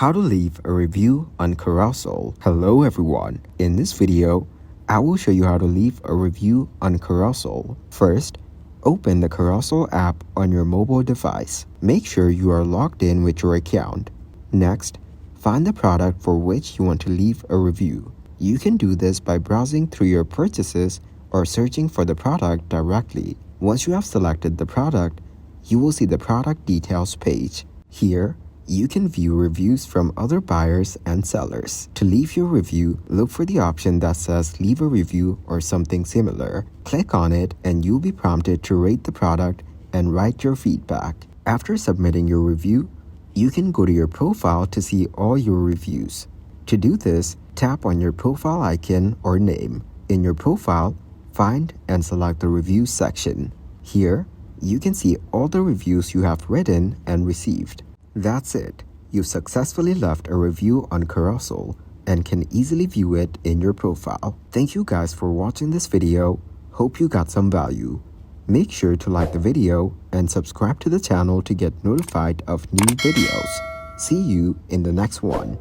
How to leave a review on Carousell. Hello everyone. In this video, I will show you how to leave a review on Carousell. First, open the Carousell app on your mobile device. Make sure you are logged in with your account. Next, find the product for which you want to leave a review. You can do this by browsing through your purchases or searching for the product directly. Once you have selected the product, you will see the product details page. Here, you can view reviews from other buyers and sellers. To leave your review, look for the option that says leave a review or something similar. Click on it and you'll be prompted to rate the product and write your feedback. After submitting your review, you can go to your profile to see all your reviews. To do this, tap on your profile icon or name. In your profile, find and select the reviews section. Here, you can see all the reviews you have written and received. That's it. You've successfully left a review on Carousell and can easily view it in your profile. Thank you guys for watching this video. Hope you got some value. Make sure to like the video and subscribe to the channel to get notified of new videos. See you in the next one.